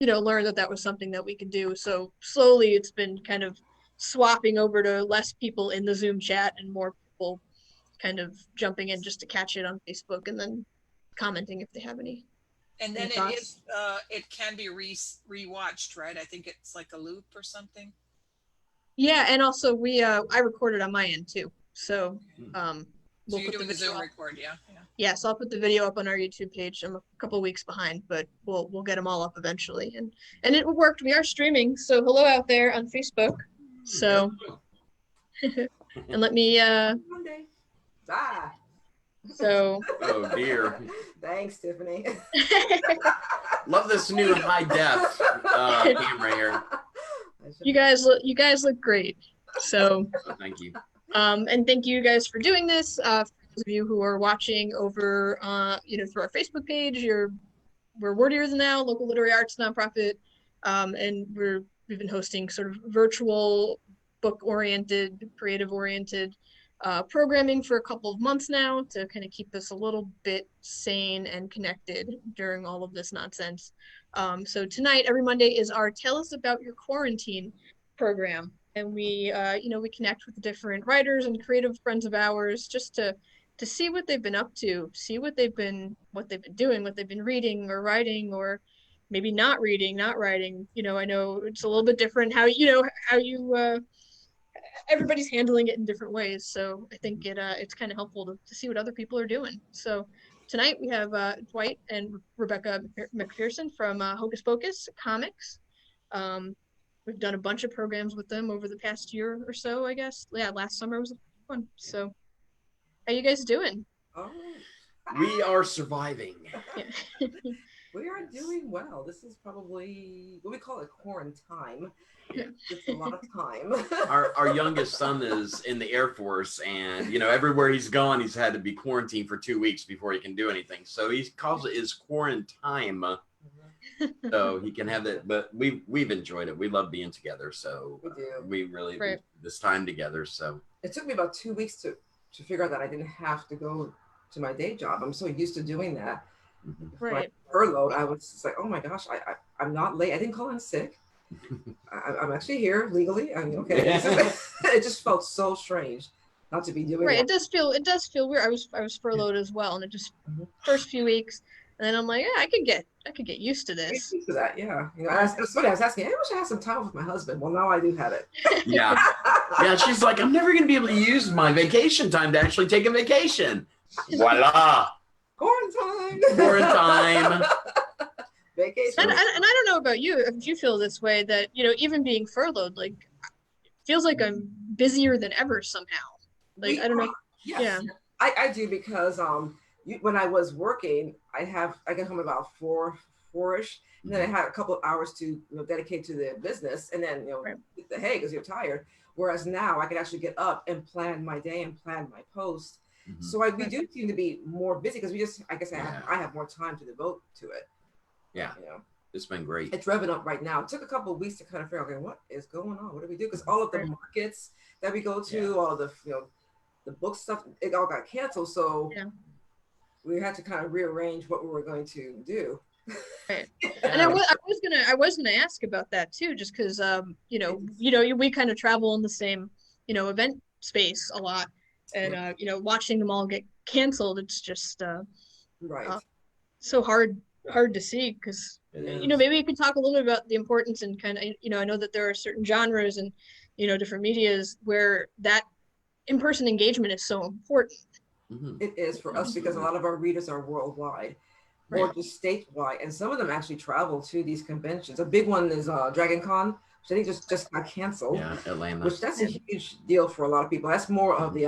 learned that that was something that we could do. So slowly it's been kind of swapping over to less people in the Zoom chat and more people kind of jumping in just to catch it on Facebook and then commenting if they have And any then thoughts. it can be rewatched, right? I think it's like a loop or something. Yeah, and also I recorded on my end too. So So we'll you're put the doing the video Zoom up. record, yeah. Yeah, so I'll put the video up on our YouTube page. I'm a couple weeks behind, but we'll get them all up eventually. And it worked. We are streaming. So hello out there on Facebook. So and let me Monday. Bye. so Oh dear. Thanks, Tiffany. Love this new high def camera here. you guys look great. So Oh, thank you. and thank you guys for doing this. For those of you who are watching over through our Facebook page, we're Wordier now, local literary arts nonprofit. And we've been hosting sort of virtual book oriented, creative oriented programming for a couple of months now to kind of keep us a little bit sane and connected during all of this nonsense. So tonight, every Monday, is our Tell Us About Your Quarantine program. And we connect with different writers and creative friends of ours just to see what they've been up to, see what they've been doing, what they've been reading or writing, or maybe not reading, not writing. I know it's a little bit different how everybody's handling it in different ways. So I think it's kind of helpful to see what other people are doing. So tonight we have Dwight and Rebecca McPherson from Hocus Pocus Comics. We've done a bunch of programs with them over the past year or so, I guess. Yeah, last summer was the first one. So how you guys doing? Oh, We are surviving. Yeah. we are doing well. This is probably what we call it quarantine. Yeah. It's a lot of time. Our youngest son is in the Air Force, and everywhere he's gone, he's had to be quarantined for 2 weeks before he can do anything. So he calls it his quarantine, so he can have that. But we've enjoyed it. We love being together, so We do. we really Right. this time together. So It took me about 2 weeks to figure out that I didn't have to go to my day job. I'm so used to doing that. Right. Furloughed, I was just like, oh my gosh, I'm not late. I didn't call in sick. I'm actually here legally. I mean, okay. It just felt so strange not to be doing Right. that. It does feel weird. I was furloughed as well, and it just first few weeks, and then I'm like, yeah, I could get used to Get this. used to that, yeah. It was funny. I was asking, I wish I had some time with my husband. Well, now I do have it. yeah, she's like, I'm never going to be able to use my vacation time to actually take a vacation. Voila, Quarantine. Vacation. And I don't know about you, if you feel this way, that even being furloughed, like, feels like I'm busier than ever somehow. Like, I don't know. Yes. Yeah. I do because when I was working, I get home about four-ish, and then I had a couple of hours to dedicate to the business, and then Right. get the hay because you're tired. Whereas now I can actually get up and plan my day and plan my post. So we do seem to be more busy because I guess I have more time to devote to it. Yeah. It's been great. It's revving up right now. It took a couple of weeks to kind of figure out, okay, what is going on? What do we do? Because all of the markets that we go to, all of the the book stuff, it all got canceled. So we had to kind of rearrange what we were going to do. Right. And I was gonna ask about that too, just because we kind of travel in the same event space a lot, and watching them all get canceled, it's just right. So hard to see, because maybe you could talk a little bit about the importance and kind of I know that there are certain genres and different medias where that in-person engagement is so important. It is for us because a lot of our readers are worldwide or just statewide, and some of them actually travel to these conventions. A big one is Dragon Con, which I think just got canceled. Yeah, Atlanta. Which that's a huge deal for a lot of people. That's more of the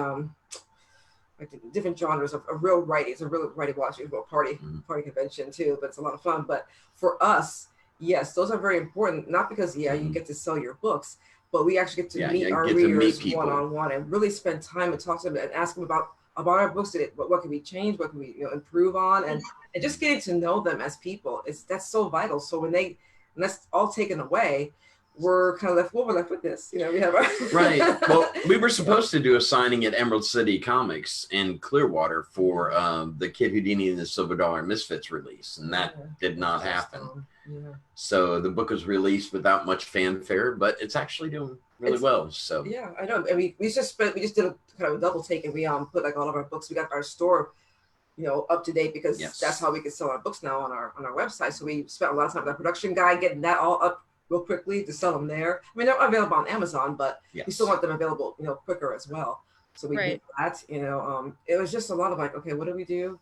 like the different genres of real writing. It's a real writing watching party convention too, but it's a lot of fun. But for us, yes, those are very important. Not because you get to sell your books, but we actually get to meet our readers one-on-one and really spend time and talk to them and ask them about our books. What can we change? What can we improve on? And just getting to know them as people that's so vital. So when that's all taken away, we're kind of left. Well, we're left with this. We have our right. Well, we were supposed to do a signing at Emerald City Comics in Clearwater for the Kid Houdini and the Silver Dollar Misfits release, and that did not happen. Yeah. So the book was released without much fanfare, but it's actually doing really well. So yeah, I know. I mean, we just did a kind of a double take, and we put like all of our books. We got our store, up to date, because that's how we can sell our books now on our website. So we spent a lot of time with our production guy getting that all up real quickly to sell them there. I mean, they're available on Amazon, but we still want them available, quicker as well. So we did that. It was just a lot of like, okay, what do we do?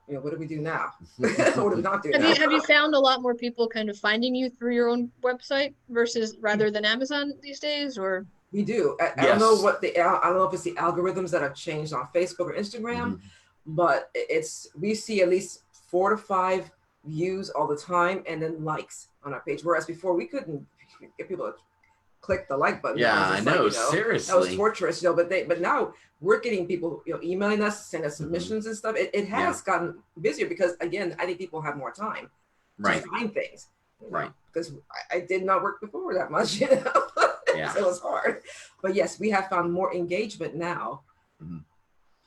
What do we do now? What do we not do now? Have you found a lot more people kind of finding you through your own website rather than Amazon these days, or? We do. I don't know what I don't know if it's the algorithms that have changed on Facebook or Instagram, but we see at least 4 to 5 views all the time, and then likes on our page. Whereas before we couldn't get people to click the like button. Yeah, I know. Seriously, that was torturous. But now we're getting people, emailing us, send us submissions and stuff. It has gotten busier because, again, I think people have more time to find things. Right. Because I did not work before that much, Yeah. So it was hard. But yes, we have found more engagement now.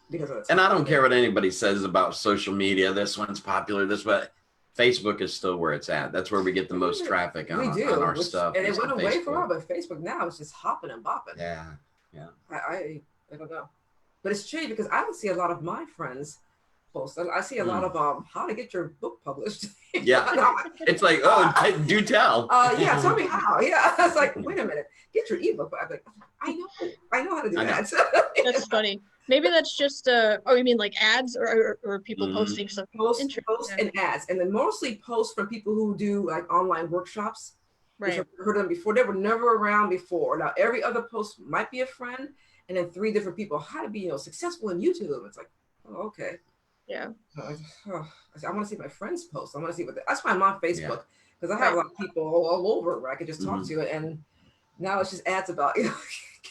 Because of and I don't care what anybody says about social media. This one's popular. But Facebook is still where it's at. That's where we get the most traffic on our stuff. And it went away for a while, but Facebook now is just hopping and bopping. Yeah. I don't know. But it's strange because I don't see a lot of my friends post. I see a lot of how to get your book published. Yeah. It's like, do tell. Yeah, tell me how. Yeah. It's like, wait a minute, get your ebook. I'm like, I know how to do that. That's funny. Maybe that's just you mean like ads or people posting stuff? Post and ads, and then mostly posts from people who do like online workshops. Right. I've heard of them before. They were never around before. Now every other post might be a friend, and then 3 different people. How to be successful in YouTube. It's like, oh, okay. Yeah. I want to see my friends post. I want to see that's why I'm on Facebook, because I have a lot of people all over where I can just talk to, and now it's just ads about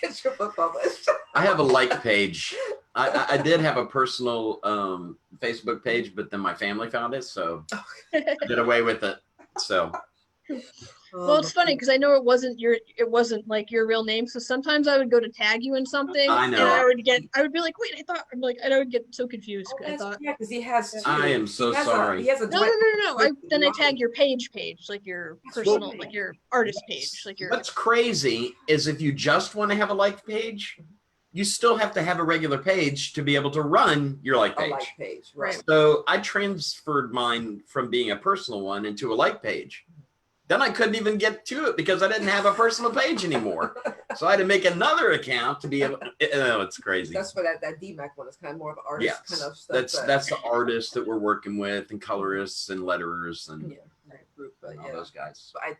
get your book published. I have a like page. I did have a personal Facebook page, but then my family found it, so I did away with it. So. Well, it's funny because I know it wasn't like your real name. So sometimes I would go to tag you in something, I know, and I would be like, wait, and I would get so confused. Because he has. I am so sorry. He has a no. Then I tag your page, like your personal, like your artist page, like your. What's crazy is if you just want to have a like page, you still have to have a regular page to be able to run your like page. A like page, right? So I transferred mine from being a personal one into a like page. Then I couldn't even get to it because I didn't have a personal page anymore. So I had to make another account to be able. It's crazy. That's what that DMAC one is kind of more of an artist kind of stuff. That's the artists that we're working with, and colorists and letterers and group, all those guys. But I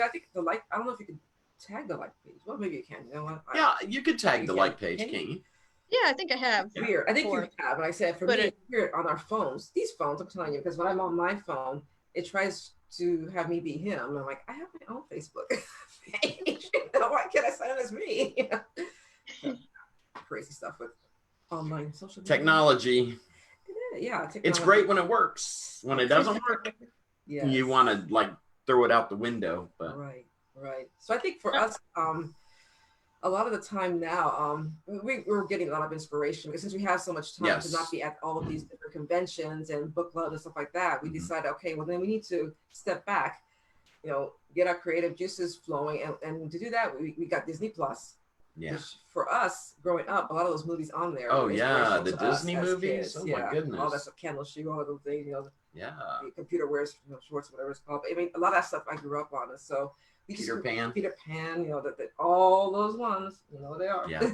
think the like. I don't know if you can tag the like page. Well, maybe you can. You know what? You could tag the like page, can you? Yeah, I think I have. Weird. I think you have. But I said for me, here on our phones, these phones, I'm telling you, because when I'm on my phone, it tries to have me be him. And I'm like, I have my own Facebook page. Why can't I sign as me? Crazy stuff with online social media. Technology. Technology. It's great when it works. When it doesn't work, you want to like throw it out the window. But right. So I think for us, a lot of the time now, we're getting a lot of inspiration because since we have so much time to not be at all of these different conventions and book clubs and stuff like that, we decided, okay, well then we need to step back, get our creative juices flowing, and to do that, we got Disney Plus. Yeah. Which for us, growing up, a lot of those movies on there. Oh yeah, the Disney movies. Oh my goodness. All that stuff, Candle Shoe, all of those things. Yeah. The computer wears shorts, whatever it's called. But, I mean, a lot of that stuff I grew up on, and so. Peter Pan, all those ones, they are. Yeah.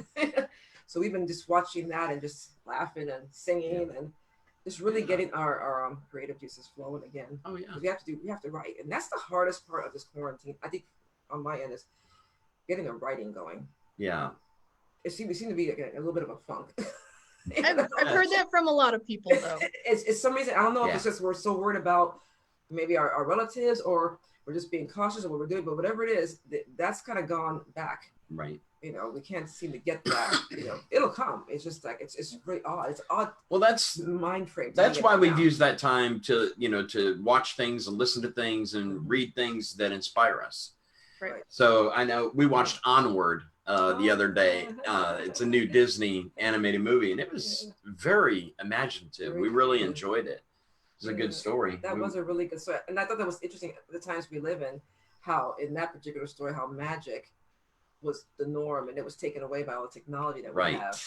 So we've been just watching that and just laughing and singing and just really getting our creative juices flowing again. Oh yeah. We have to write, and that's the hardest part of this quarantine. I think on my end is getting the writing going. Yeah. We seem to be a little bit of a funk. I've heard that from a lot of people though. It's some reason I don't know if it's just we're so worried about maybe our relatives or. We're just being cautious of what we're doing, but whatever it is, that's kind of gone back. Right. We can't seem to get that. It'll come. It's just like it's really odd. It's odd. Well, that's mind frame. That's why we've used that time to to watch things and listen to things and read things that inspire us. Right. So I know we watched Onward the other day. It's a new Disney animated movie, and it was very imaginative. We really enjoyed it. It's a good story. That was a really good story. And I thought that was interesting the times we live in, how in that particular story, how magic was the norm and it was taken away by all the technology that we have.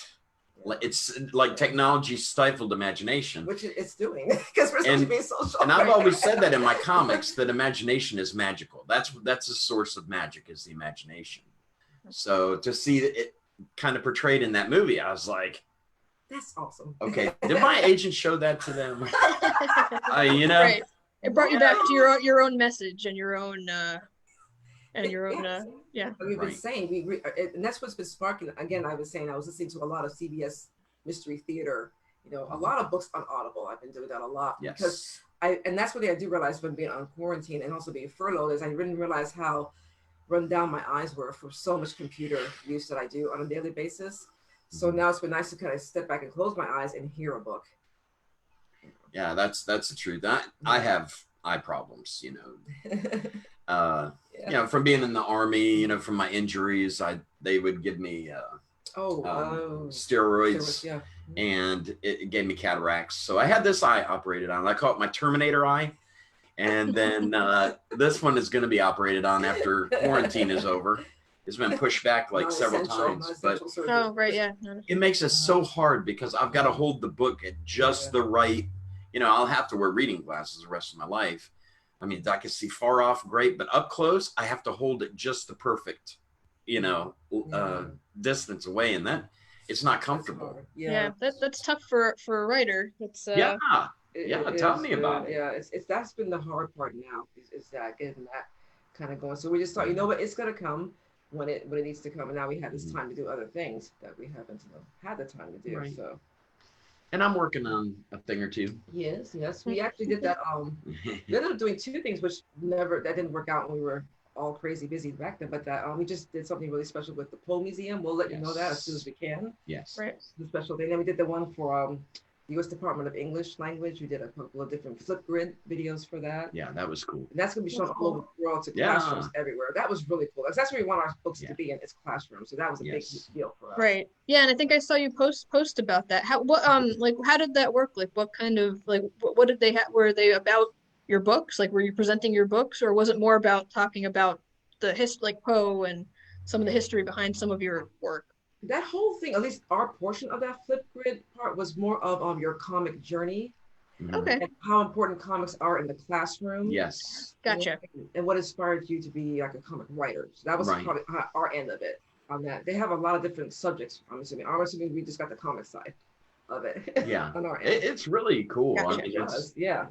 It's like technology stifled imagination, which it's doing because we're supposed to be so sharp. And I've always said that in my comics, that imagination is magical. That's a source of magic, is the imagination. So to see it kind of portrayed in that movie, I was like, that's awesome. Okay, did my agent show that to them? You know, right. It brought you back to your own message and your own yeah. We've been saying and that's what's been sparking. Again, I was listening to a lot of CBS Mystery Theater. You know, a lot of books on Audible. I've been doing that a lot because and that's what I do realize when being on quarantine and also being furloughed is I didn't realize how run down my eyes were for so much computer use that I do on a daily basis. So now it's been nice to kind of step back and close my eyes and hear a book. Yeah, that's the truth. I have eye problems, you know. You know, from being in the Army, you know, from my injuries, they would give me steroids, and it gave me cataracts. So I had this eye operated on. I call it my Terminator eye. And then this one is going to be operated on after quarantine is over. It's been pushed back like several times, but it makes it so hard because I've got to hold the book at just the right, you know, I'll have to wear reading glasses the rest of my life. I mean, I can see far off great, but up close, I have to hold it just the perfect, you know, distance away, and that it's not comfortable. That's tough for a writer. That's tell me about it. Yeah, that's been the hard part now is that getting that kind of going. So we just thought, you know what, it's gonna come when it needs to come, and now we have this time to do other things that we haven't had the time to do. Right. So. And I'm working on a thing or two. Yes. We actually did that. We ended up doing two things, which that didn't work out when we were all crazy busy back then. But that we just did something really special with the Poe Museum. We'll let you know that as soon as we can. Yes. Right. The special thing. Then we did the one for U.S. Department of English Language. We did a couple of different flip grid videos for that. Yeah, that was cool. And that's going to be shown all over the world to classrooms everywhere. That was really cool. That's where we want our books to be in, its classrooms. So that was a big deal for us. Right. Yeah, and I think I saw you post about that. How did that work? Like, what kind of what did they have? Were they about your books? Like, were you presenting your books, or was it more about talking about the history, like Poe and some of the history behind some of your work? That whole thing, at least our portion of that flip grid part, was more of your comic journey. Okay. And how important comics are in the classroom. Yes. Gotcha. And what inspired you to be like a comic writer. So that was probably our end of it on that. They have a lot of different subjects, I'm assuming we just got the comic side of it. Yeah. On our end. It's really cool. Gotcha. I mean,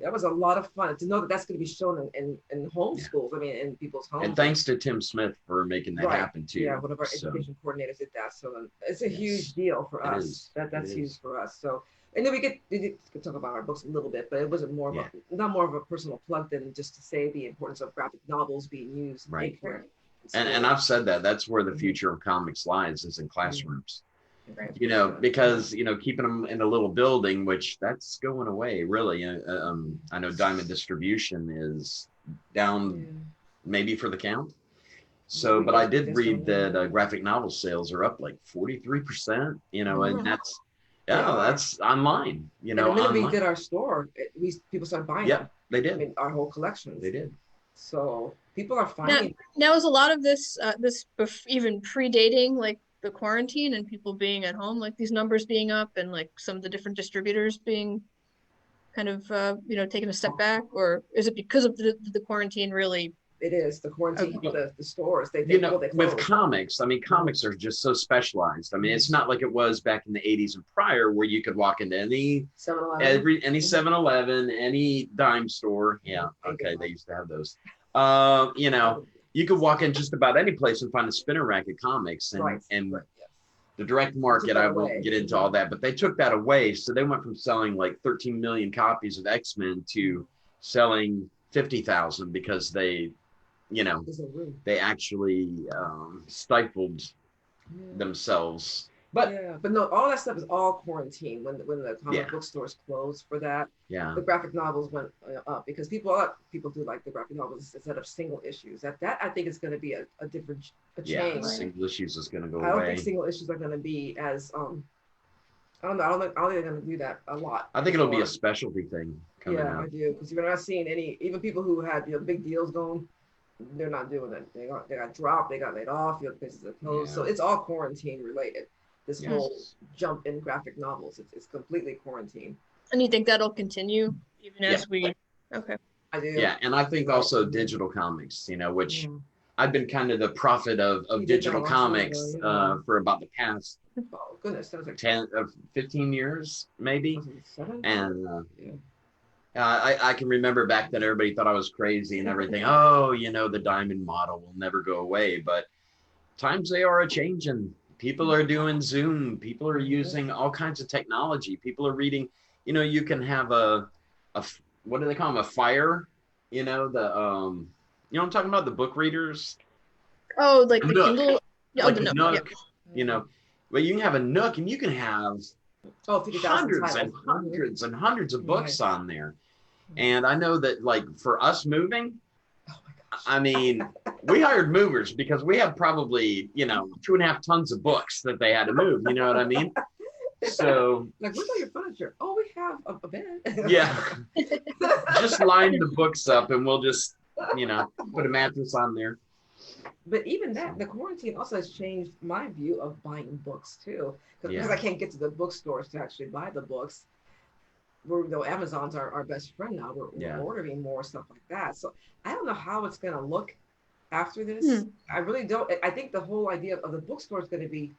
that was a lot of fun to know that that's going to be shown in homeschools. I mean, in people's homes. And thanks to Tim Smith for making that happen too. Yeah, one of our education coordinators did that. So it's a huge deal for us. That's huge for us. So, and then we could talk about our books a little bit, but it wasn't more of not more of a personal plug than just to say the importance of graphic novels being used. Right. And I've said that's where the future of comics lies, is in classrooms. Right. You know, because, you know, keeping them in a little building, which that's going away, really. I know Diamond Distribution is down maybe for the count. So, but I did read that graphic novel sales are up like 43%, you know, and that's online, you know. And the minute we did our store, people started buying them. They did. I mean, our whole collections. They did. So people are finding. Now is a lot of this even predating like the quarantine and people being at home, like these numbers being up and like some of the different distributors being kind of taking a step back, or is it because of the quarantine really? It is the quarantine. The stores they with comics. I mean, comics are just so specialized. I mean, it's not like it was back in the 80s and prior, where you could walk into any 7-Eleven, any dime store. Yeah, okay, they used to have those. You know, you could walk in just about any place and find a spinner rack of comics, and the direct market. I won't get into all that, but they took that away. So they went from selling like 13 million copies of X-Men to selling 50,000 because they actually stifled themselves. But no, all that stuff is all quarantine. When the comic book stores closed for that, the graphic novels went up because people do like the graphic novels instead of single issues. That I think is going to be a change. Yeah, single issues is going to go away. I don't think single issues are going to be as I don't think they're going to do that a lot. I think it'll be a anymore. specialty thing coming Yeah, I out. do, because you're not seeing any, even people who had big deals going, they're not doing it. They got dropped, they got laid off, businesses are closed. So Yeah. it's all quarantine related. This whole Yes. jump in graphic novels, it's completely quarantine. And you think that'll continue even Yeah. as we? Okay. I do. Yeah, and I think also digital comics, which I've been kind of the prophet of You did that a digital long time comics ago, yeah. for about the past Oh goodness, that was like 10 of 15 years maybe. was it 7? And Yeah. I can remember back then everybody thought I was crazy and everything. Oh, the diamond model will never go away. But times they are a changing. People are doing Zoom. People are using all kinds of technology. People are reading. You can have a what do they call them? A fire. The what I'm talking about, the book readers. Oh, like the Nook. Kindle. Yeah, Like the a Nook. Nook. But you can have a Nook and you can have 50,000 hundreds and titles. hundreds and hundreds of books on there. And I know that, like, for us moving, Oh my gosh. I mean, we hired movers because we have probably, 2.5 tons of books that they had to move. You know what I mean? So, Like, where's all your furniture? Oh, we have a bed. yeah, just line the books up and we'll just, put a mattress on there. But even that, the quarantine also has changed my view of buying books too. Because I can't get to the bookstores to actually buy the books. Amazon's our best friend now. We're ordering more stuff like that. So I don't know how it's going to look after this. I really don't. I think the whole idea of the bookstore is going to be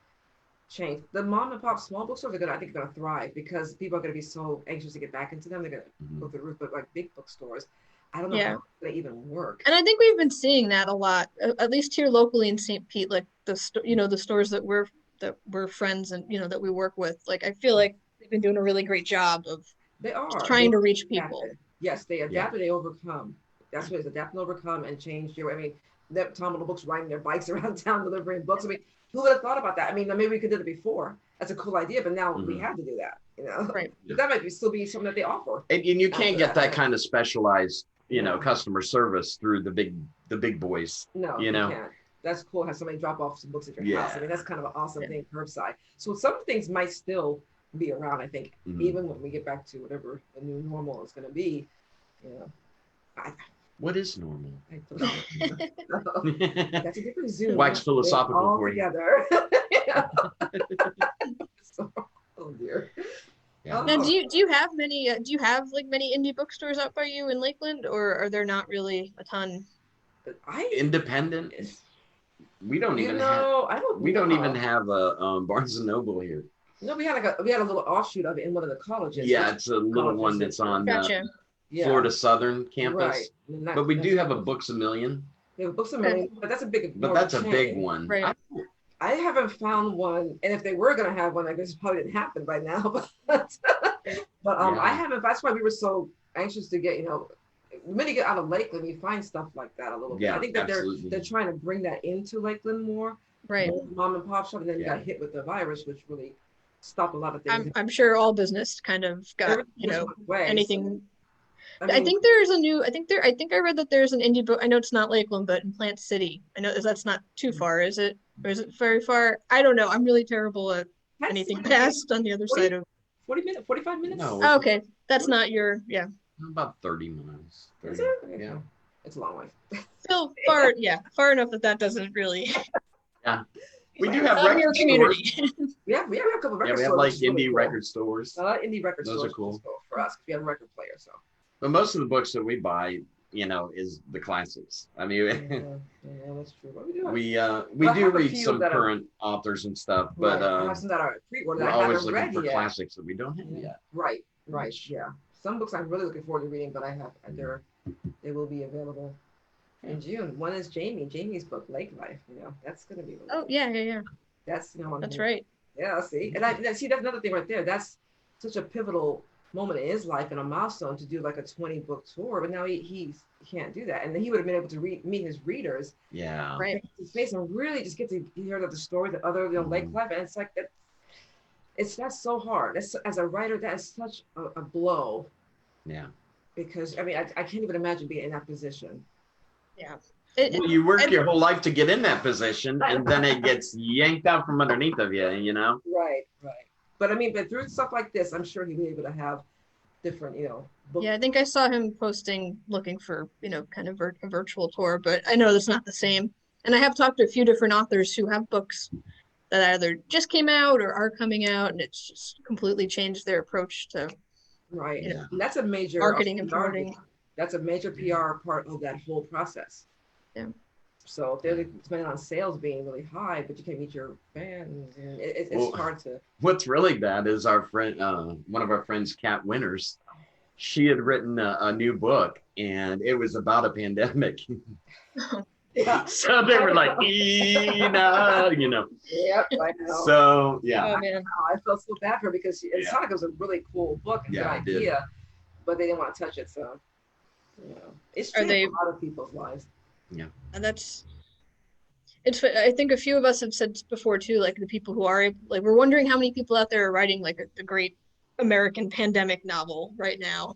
changed. The mom and pop small bookstores are going to thrive because people are going to be so anxious to get back into them. They're going to go through the roof. But like big bookstores, I don't know how they even work. And I think we've been seeing that a lot, at least here locally in St. Pete, like the stores that we're friends and that we work with. Like I feel like they've been doing a really great job of trying to reach people. Yes, they adapt and they overcome. That's what it's adapt and overcome and change. That Tom and the books riding their bikes around town delivering books. I mean, who would have thought about that? I mean, maybe we could do it before. That's a cool idea, but now we have to do that. Right. That might still be something that they offer. And you can't get that kind of specialized, customer service through the big boys. No, you can't. That's cool. Have somebody drop off some books at your house. I mean, that's kind of an awesome thing, curbside. So some things might still be around, I think, even when we get back to whatever the new normal is going to be. What is normal? That's a different Zoom. Wax philosophical for you. Together. Oh dear. Yeah. Now, do you have many? Do you have like many indie bookstores out by you in Lakeland, or are there not really a ton? Independent. We don't even have a Barnes and Noble here. No, we had a little offshoot of it in one of the colleges. Yeah, it's a little one that's on Florida Southern campus. Right. But we do have a Books A Million. Yeah, Books A Million, but that's a big. But that's a big one. Right. I haven't found one, and if they were going to have one, I guess it probably didn't happen by now. But I haven't. That's why we were so anxious to get. The minute you get out of Lakeland, you find stuff like that a little bit. I think that they're trying to bring that into Lakeland more. Right. Mom and pop shop, and then you got hit with the virus, which really stopped a lot of things. I'm sure all business kind of got anything. I think I read that there's an indie book. I know it's not Lakeland, but in Plant City. I know that's not too far, is it? Or is it very far? I don't know. I'm really terrible at anything past on the other side of 45 minutes? No. Oh, okay. That's not your About 30 miles. 30. Is it? Yeah. It's a long way. Still far enough that doesn't really. Yeah. We do have record stores. Yeah, we have a couple of record stores. Yeah, we have like indie record stores. Indie record stores. Those are cool for us because we have a record player. So. But most of the books that we buy, is the classics. I mean, yeah, that's true. What we do read some current authors and stuff, but some that are pre-ordered. we're always looking for classics that we don't have yet. Right. Yeah. Some books I'm really looking forward to reading, but they will be available in June. One is Jamie's book, Lake Life. That's going to be. Oh yeah. That's that's right. Yeah. See, and that's another thing right there. That's such a pivotal moment in his life and a milestone to do like a 20-book tour, but now he can't do that, and then he would have been able to meet his readers, right, his face, and really just get to hear the story, the other Lake Life, and it's like that's so hard. That's, as a writer, that is such a blow. Yeah, because I mean I can't even imagine being in that position. Yeah. You work your whole life to get in that position, and then it gets yanked out from underneath of you. Right. But I mean, but through stuff like this, I'm sure he'll be able to have different, book. Yeah, I think I saw him posting looking for, kind of a virtual tour, but I know that's not the same. And I have talked to a few different authors who have books that either just came out or are coming out, and it's just completely changed their approach to, Right. you know, And that's a major marketing and promoting. That's a major PR part of that whole process. Yeah. So if they're spending on sales being really high, but you can't meet your fans, and it's hard to. What's really bad is our friend, one of our friends, Kat Winters, she had written a new book, and it was about a pandemic. Yeah. So they were like, Yep, I know. So yeah. Oh man. I felt so bad for her because it sounded like it was a really cool book and good idea, but they didn't want to touch it. So, it's changed a lot of people's lives. Yeah. And I think a few of us have said before too, like the people who are like, we're wondering how many people out there are writing like a great American pandemic novel right now.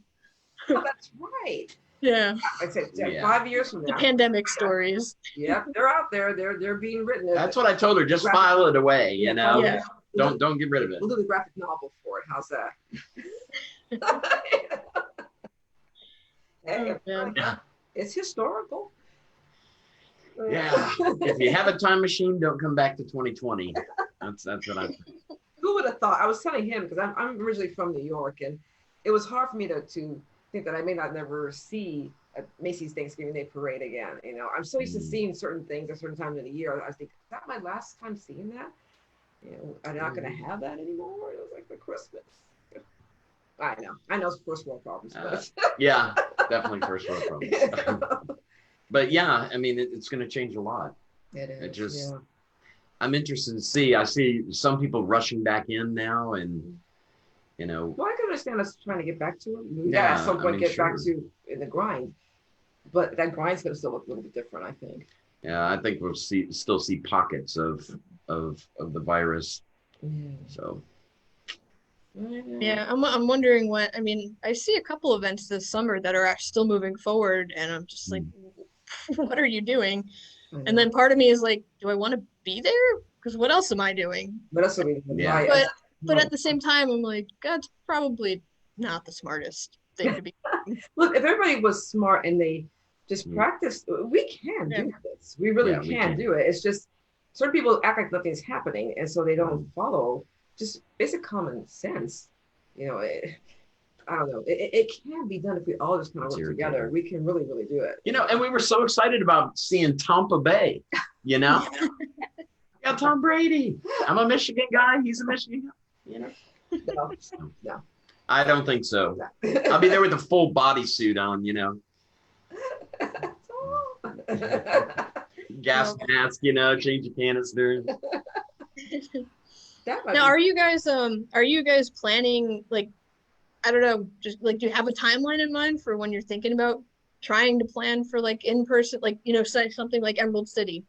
Oh, that's right. Yeah. I said 5 years from now. The pandemic stories. Yeah, they're out there. They're being written. That's what I told her. Just file it away. Yeah. Don't get rid of it. We'll do the graphic novel for it. How's that? Hey, it's historical. Yeah. If you have a time machine, don't come back to 2020. That's what I'm. Who would have thought? I was telling him because I'm originally from New York, and it was hard for me to think that I may not never see a Macy's Thanksgiving Day Parade again. I'm so used to seeing certain things at certain times of the year. I think, is that my last time seeing that? I'm not going to have that anymore. It was like the Christmas. I know it's first world problems. But. Yeah, definitely first world problems. But yeah, I mean, it's going to change a lot. It is. I'm interested to see. I see some people rushing back in now, and Well, I can understand us trying to get back to it. We gotta at some point get back to in the grind, but that grind's gonna still look a little bit different, I think. Yeah, I think we'll still see pockets of the virus. So. Yeah, I'm wondering when. I mean, I see a couple events this summer that are still moving forward, and I'm just like, what are you doing? And then part of me is like, do I want to be there? Because what else am I doing? What else are we doing? Yeah. But at the same time, I'm like, God's probably not the smartest thing to be doing. Look, if everybody was smart and they just practiced, we can do this. We really can do it. It's just certain people act like nothing's happening, and so they don't follow just basic common sense. I don't know. It can be done if we all just kind of work together. We can really, really do it. And we were so excited about seeing Tampa Bay, Yeah, Tom Brady. I'm a Michigan guy. He's a Michigan guy, No. I don't think so. I'll be there with a full bodysuit on, Gas mask, change your canister. Now, are you guys planning, like, I don't know, just like, do you have a timeline in mind for when you're thinking about trying to plan for like in person, like, say something like Emerald City,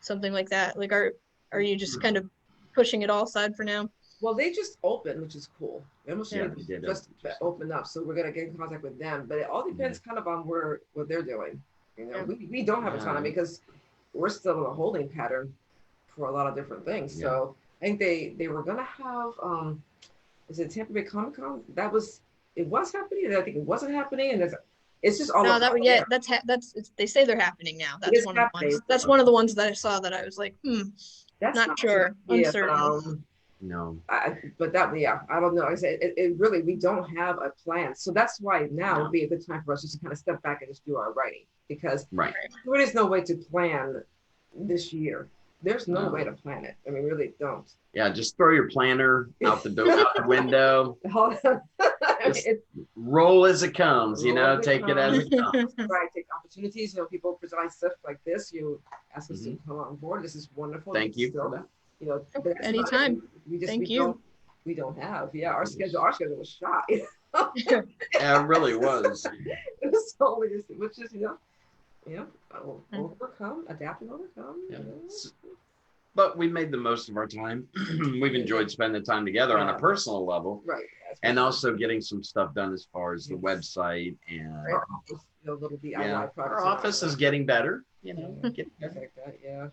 something like that? Like, are you just kind of pushing it all aside for now? Well, they just opened, which is cool. Emerald City just opened up, so we're gonna get in contact with them. But it all depends kind of on what they're doing. We don't have a ton because we're still in a holding pattern for a lot of different things. So I think they were gonna have is it Tampa Bay Comic Con? It was happening, and I think it wasn't happening, and it's just all. No, they say they're happening now. That's one of the ones. That's one of the ones that I saw that I was like, that's not sure, uncertain. No. But I don't know. I said it really, we don't have a plan, so that's why now would be a good time for us just to kind of step back and just do our writing, because there is no way to plan this year. There's no way to plan it. I mean, really don't. Yeah, just throw your planner out the window. Roll as it comes, take it as it comes. Right, take opportunities. People present stuff like this. You ask us to come on board. This is wonderful. Thank you for that. Anytime. We don't have. Yeah, our schedule was shot. Yeah, it really was. It was totally just, which is, overcome, adapt and overcome. Yeah. But we made the most of our time. We've enjoyed spending time together on a personal level. Right. And also getting some stuff done as far as the website and our office, little DIY projects. Our office is getting better. Getting better.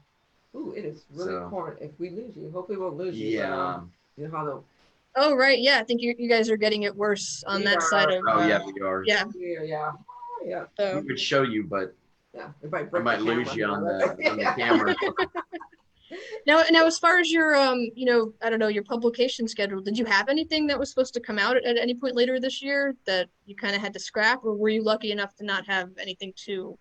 Ooh, it is really important. If we lose you, hopefully we won't lose you. Yeah. But, how Oh, right. Yeah, I think you guys are getting it worse on We that side are. of. Oh yeah, we are. Yeah. Yeah. Yeah. We So would show you, but Yeah. We might I break might the lose camera. you on Yeah. the camera. now, as far as your I don't know, your publication schedule, did you have anything that was supposed to come out at any point later this year that you kind of had to scrap, or were you lucky enough to not have anything to?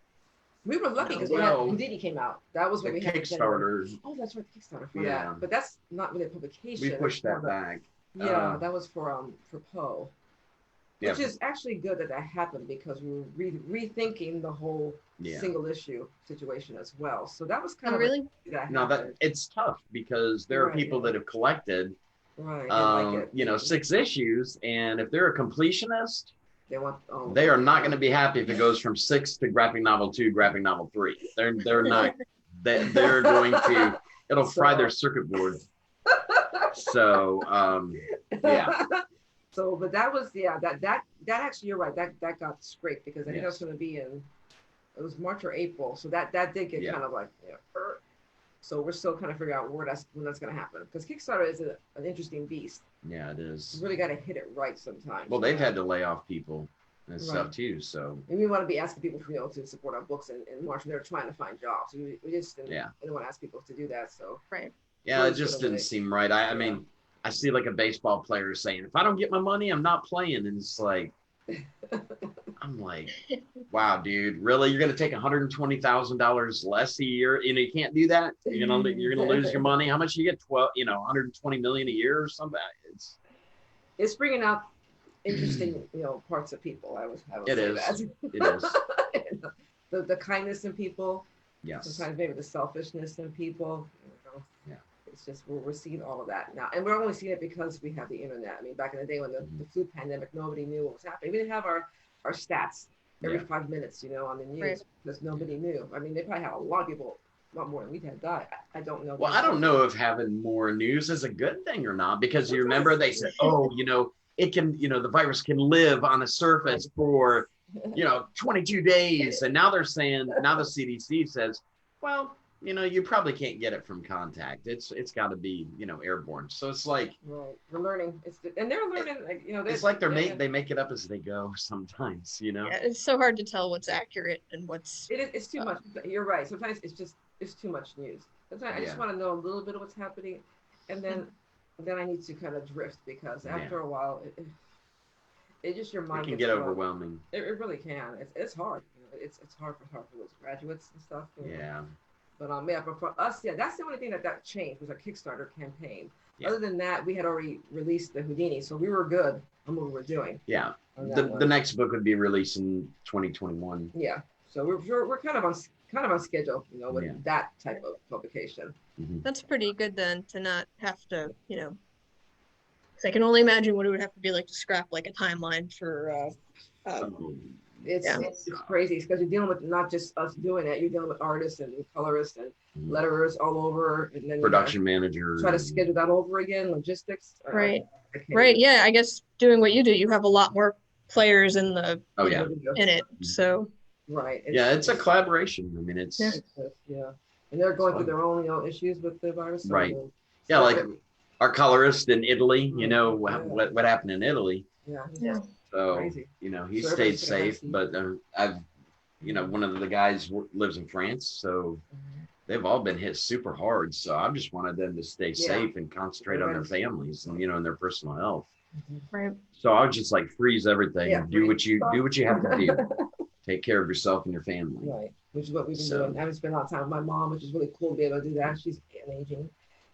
We were lucky because Well, Houdini came out. That was The what we had. Kickstarter, Oh, that's right, the Kickstarter for Yeah. that. But that's not really a publication. we pushed It's more that back. Yeah, that was for Poe. Yeah. Which is actually good that happened because we were rethinking the whole Yeah. single issue situation as well. So that was kind Oh, of really? No, that it's tough because there are Right, people yeah. that have collected, Right. They like it. 6 issues, and if they're a completionist, They want. Oh, they are not going to be happy if it goes from 6 to graphic novel 2, graphic novel 3. They're not. They're going to. It'll fry their circuit board. So yeah. So, but that was that actually you're right that got scraped because I think that was Yes. going to be in it was March or April, so that did get Yeah. kind of like so we're still kind of figuring out when that's going to happen because Kickstarter is an interesting beast. Yeah, it You is. really got to hit it right sometimes. Well, they've had to lay off people and stuff Right. too. So And we want to be asking people for to support our books in March when they're trying to find jobs. We just didn't, Yeah. I didn't want to ask people to do that. So Right. yeah, Well, it it's just gonna didn't make- seem right. I mean, I see like a baseball player saying, "If I don't get my money, I'm not playing," and it's like, I'm like, wow, dude, really? You're gonna take $120,000 less a year? You can't do that. You're gonna lose your money. How much you get? 120 million a year or something. it's bringing out interesting parts of people. I would It say is. that. It is. the kindness in people. Yes. Sometimes maybe the selfishness in people. Yeah. It's just we're seeing all of that now, and we're only seeing it because we have the internet. I mean, back in the day when the flu pandemic, nobody knew what was happening. We didn't have our stats every 5 minutes, on the news Right. because nobody knew. I mean, they probably had a lot of people, a lot more than we had died. I don't know. Well, I don't know if having more news is a good thing or not, because you remember they said, oh, it can, the virus can live on a surface for, 22 days. And now they're saying, now the CDC says, well, you probably can't get it from contact. It's got to be, airborne. So it's like, Right. We're learning. And they're learning, it's like they make it up as they go sometimes, Yeah, it's so hard to tell what's accurate and what's. It's too much. You're right. Sometimes it's too much news. Sometimes I just want to know a little bit of what's happening, and then I need to kind of drift because after a while, it just your mind It can gets get slow. overwhelming. It really can. It's hard. It's hard for those graduates and stuff. Yeah. But for us, that's the only thing that changed was our Kickstarter campaign. Yeah. Other than that, we had already released the Houdini, so we were good on what we were doing. Yeah. on that The one. next book would be released in 2021. Yeah. So we're kind of on schedule, with Yeah. that type of publication. That's pretty good then to not have to, 'cause I can only imagine what it would have to be like to scrap like a timeline for. It's crazy because you're dealing with not just us doing it. You're dealing with artists and colorists and letterers all over, and then Production manager. try to schedule that over again. Logistics. Right. I can't Right. even- Yeah. I guess doing what you do, you have a lot more players in the Oh, you yeah. know, in it. So Right. Yeah, it's a collaboration. I mean, it's Yeah. Yeah. And they're going through their own issues with the virus. so Right. they'll- Yeah, like our colorist in Italy, Yeah. what happened in Italy. Yeah. Yeah. So, Crazy. he So stayed everybody's gonna have safe, to- but I've, one of the guys lives in France, so they've all been hit super hard. So I just wanted them to stay safe and concentrate on their families and, and their personal health. right. So I was just like, freeze everything, Yeah, do what you have to do. Right. Take care of yourself and your family. Which is what we've been So- doing. I've spent a lot of time with my mom, which is really cool to be able to do that. She's aging.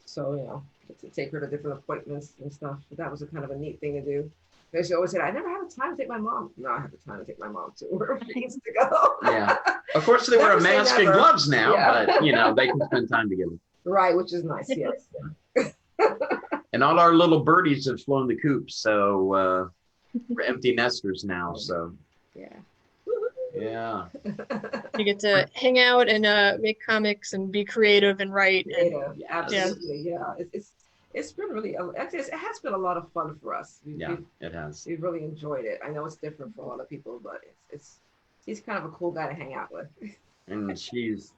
So, to take her to different appointments and stuff. But that was a kind of a neat thing to do. Because she always said, I never had the time to take my mom. No, I have the time to take my mom to wherever she needs to go. Yeah. Of course, they wear a Never say mask and never. gloves now, Yeah. but they can spend time together. Right, which is nice, yes. And all our little birdies have flown the coop, so we're empty nesters now. So Yeah. yeah, You get to hang out and make comics and be creative and write. And Creative, absolutely, yeah. It's been really, actually, it has been a lot of fun for us. it has. We've really enjoyed it. I know it's different for a lot of people, but he's kind of a cool guy to hang out with. And she's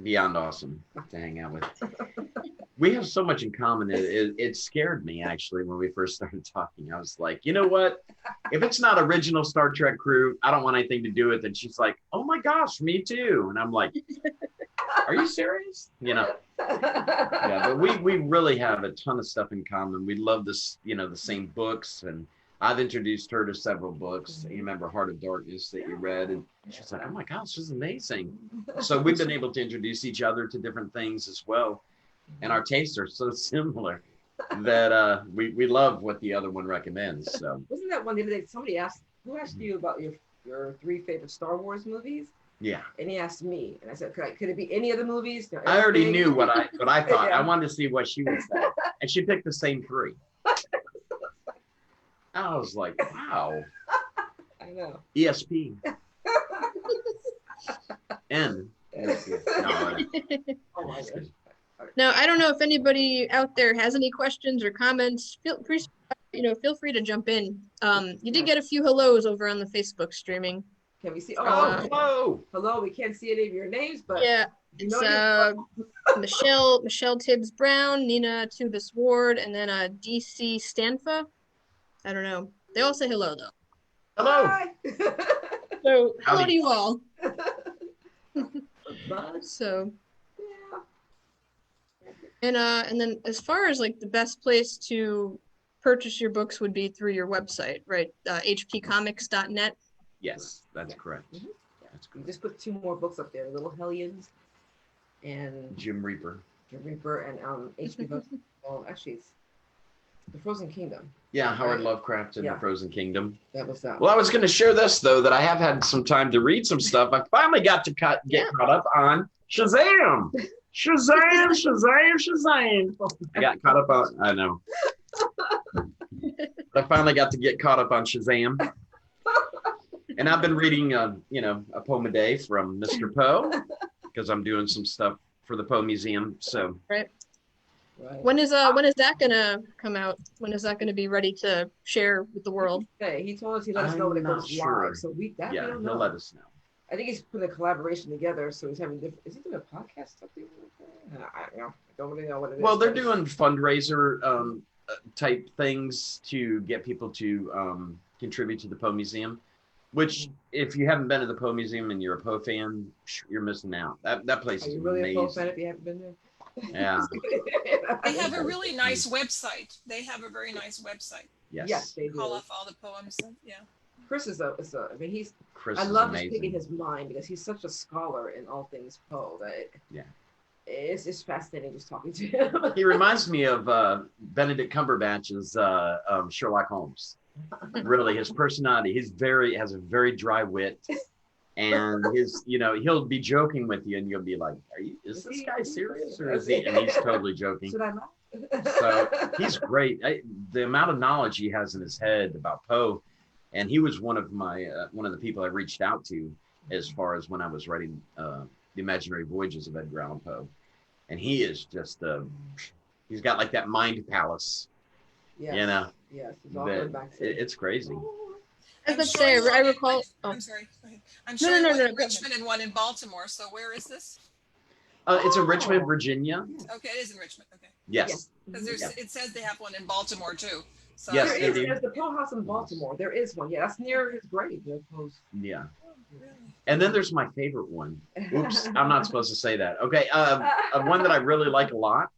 beyond awesome to hang out with. We have so much in common. It scared me actually when we first started talking. I was like, you know what? If it's not original Star Trek crew, I don't want anything to do with it. And she's like, oh my gosh, me too. And I'm like, are you serious? You know? Yeah, but we really have a ton of stuff in common. We love this, you know, the same books, and I've introduced her to several books. You remember Heart of Darkness that you read, and she's like, oh my gosh, this is amazing. So we've been able to introduce each other to different things as well. And our tastes are so similar that we love what the other one recommends. So wasn't that one the other day? Somebody asked, who asked you about your 3 favorite Star Wars movies? yeah, And he asked me, and I said, could it be any of the movies? No, I already everything? knew what I thought. Yeah. I wanted to see what she would say, and she picked the same 3. I was like, wow. I know. ESP. N. No, Oh my gosh. Now, I don't know if anybody out there has any questions or comments. Feel free to jump in. You did get a few hellos over on the Facebook streaming. Can we see? Hello. Hello. We can't see any of your names, but Yeah, you it's know Michelle Tibbs Brown, Nina Tubis Ward, and then DC Stanfa. I don't know. They all say hello though. Hello. Hi. So hello Howdy. to you all. Bye. So Yeah. and then as far as like the best place to purchase your books would be through your website, right? hpcomics.net. Yes, that's correct. Mhm. That's We correct. just put 2 more books up there, Little Hellions and Jim Reaper. The Reaper and HP books. Well, actually, it's The Frozen Kingdom. Yeah, Howard Right. Lovecraft and Yeah. the Frozen Kingdom. That was that. Well, I was going to share this though, that I have had some time to read some stuff. I finally got to get caught up on Shazam. Shazam, Shazam, Shazam. I got caught up on. I know. I finally got to get caught up on Shazam. And I've been reading, you know, a poem a day from Mr. Poe because I'm doing some stuff for the Poe Museum. So Right. Right. When is that gonna come out? When is that gonna be ready to share with the world? Hey, he told us he'd let us know when it I'm not goes sure. live. So we yeah, don't he'll know. let us know. I think he's putting a collaboration together. So he's having different. Is he doing a podcast? Something? I don't know. I don't really know what it is. Well, they're but- doing fundraiser type things to get people to contribute to the Poe Museum, which if you haven't been to the Poe Museum and you're a Poe fan, you're missing out. That place Are is you really a Poe fan amazing. if you haven't been there? Yeah. They have a really nice website. They have a very nice website. Yes. Yes, they Call do. off all the poems. And, yeah. Chris is I mean, he's. Chris I is love just amazing. picking his mind because he's such a scholar in all things Poe that Yeah. it's just fascinating just talking to him. He reminds me of Benedict Cumberbatch's Sherlock Holmes. Really, his personality. Has a very dry wit, and he'll be joking with you, and you'll be like, is this guy serious or is he? And he's totally joking. Should I laugh? So he's great. The amount of knowledge he has in his head about Poe, and he was one of the people I reached out to as far as when I was writing The Imaginary Voyages of Edgar Allan Poe, and he is just he's got like that mind palace, Yes. you know. Yes. It's all that going back to it's crazy. I I'm was sure about to say, you I want recall. Oh, I'm sorry. Go ahead. I'm No, sure no, one no, in go ahead. Richmond and one in Baltimore. So where is this? It's in Oh. Richmond, Virginia. Okay, it is in Richmond. Okay, Yes. because it says they have one in Baltimore too. So Yes, There they is. do. There's the Poe House in Baltimore. There is one. Yeah, that's near his grave. Poe's. Yeah. Really? And then there's my favorite one. Oops, I'm not supposed to say that. Okay, one that I really like a lot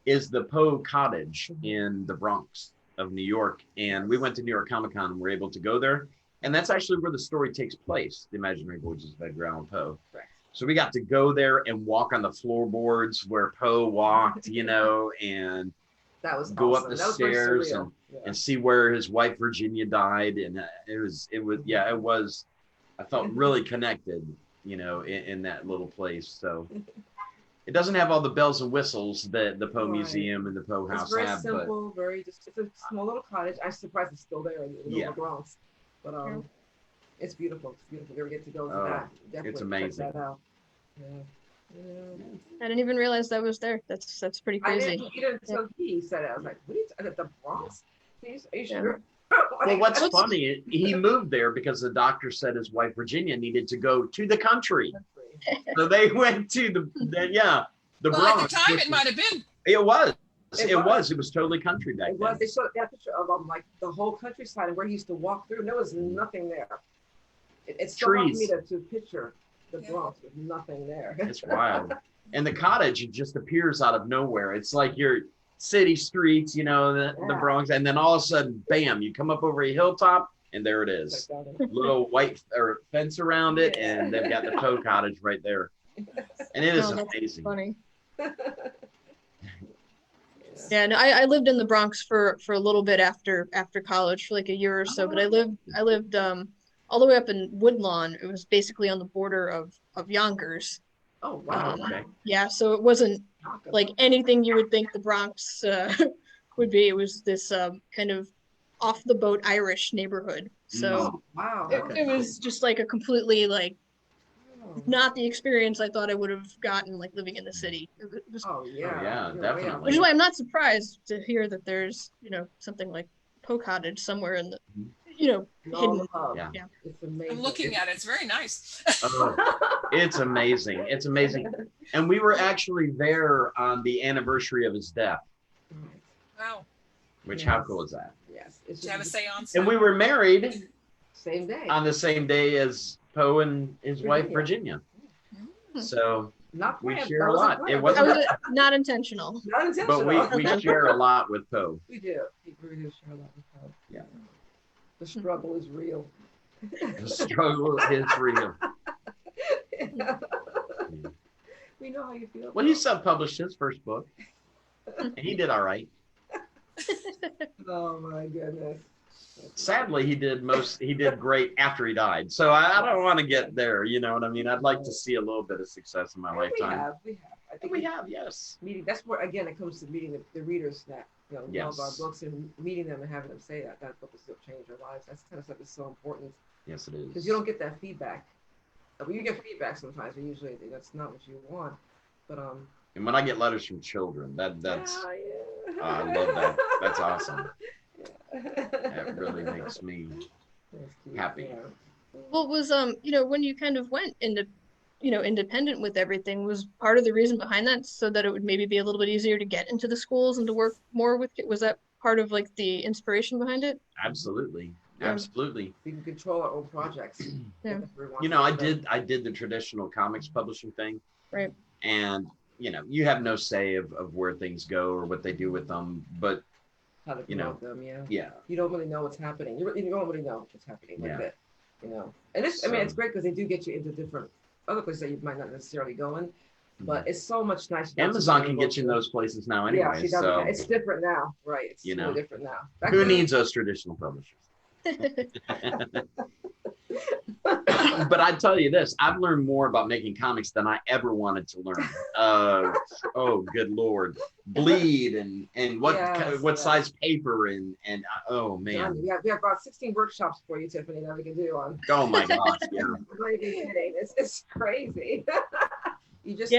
is the Poe Cottage in the Bronx of New York. And we went to New York Comic Con and were able to go there. And that's actually where the story takes place, The Imaginary Voyages of Edgar Allan Poe. Correct. So we got to go there and walk on the floorboards where Poe walked, and That was go awesome. up the That was very stairs surreal. Yeah. and see where his wife Virginia died. And it was, I felt really connected, in that little place. So it doesn't have all the bells and whistles that the Poe Right. Museum and the Poe It's House very have, but simple, it's a small little cottage. I'm surprised it's still there in the middle of the Bronx. But it's beautiful. It's beautiful. We ever get to go to that. Definitely it's check amazing. that out. Yeah. I didn't even realize that was there. That's pretty I crazy. didn't either until he said it. I was like, "What are you talking about? The Bronx? Are you sure?" well, what's funny, he moved there because the doctor said his wife Virginia needed to go to the country. So they went to the well, Bronx. at the time, it might have been. It was. It It was totally country back It then. was. They showed that picture of like the whole countryside and where he used to walk through. And there was nothing there. It's so hard for me to picture the Bronx with nothing there. It's wild. And the cottage, it just appears out of nowhere. It's like your city streets, you know, the Bronx, and then all of a sudden, bam, you come up over a hilltop, and there it is. Little white or fence around it, and they've got the Poe cottage right there. And it is amazing. Funny. Yeah, no, I lived in the Bronx for a little bit after college for like a year or so, but I lived all the way up in Woodlawn. It was basically on the border of Yonkers. Oh wow! Okay. Yeah, so it wasn't like anything you would think the Bronx would be. It was this kind of off the boat Irish neighborhood. So wow, it was just like a completely like not the experience I thought I would have gotten like living in the city. It was, definitely. Which is why I'm not surprised to hear that there's, you know, something like Poe Cottage somewhere in the, you know, hidden. Yeah. It's amazing. I'm looking at it. It's very nice. It's amazing. It's amazing. And we were actually there on the anniversary of his death. Wow. Which, how cool is that? Yes. Did you have a seance? And we were married same day. On the same day as Poe and his wife, Virginia. So we share a lot. It wasn't not intentional. Not intentional. But we share a lot with Poe. We do. We do share a lot with Poe. Yeah. The struggle is real. The struggle is real. We know how you feel. Well, he self-published his first book. And he did all right. Oh my goodness. Sadly, he did great after he died. So I don't want to get there. You know what I mean? I'd like to see a little bit of success in my lifetime. We have. I think we have, yes. Meeting. That's where again it comes to meeting the readers that love our books and meeting them and having them say that book will still change their lives. That's kind of stuff that's so important. Yes, it is. Because you don't get that feedback. Well, you get feedback sometimes, but usually that's not what you want. But And when I get letters from children, that's I love that. That's awesome. That really makes me happy. Well, it was you know, when you kind of went into, you know, independent with everything, was part of the reason behind that so that it would maybe be a little bit easier to get into the schools and to work more with it? Was that part of like the inspiration behind it? Absolutely. Yeah. Absolutely. We can control our own projects. Yeah. You know, I did the traditional comics publishing thing. Right. And you know, you have no say of where things go or what they do with them, but how to promote them, yeah. You don't really know what's happening. You don't really know what's happening with it, you know. And it's, I mean, it's great because they do get you into different other places that you might not necessarily go in, but it's so much nicer. Amazon can get you in those places now anyway. Yeah, so it's different now, right? It's really different now. Who needs those traditional publishers? But I tell you this, I've learned more about making comics than I ever wanted to learn. Oh, good Lord. Bleed and what size paper and oh man. John, we have about 16 workshops for you, Tiffany, that we can do on. Oh my gosh, yeah. I'm not even kidding. It's crazy. You just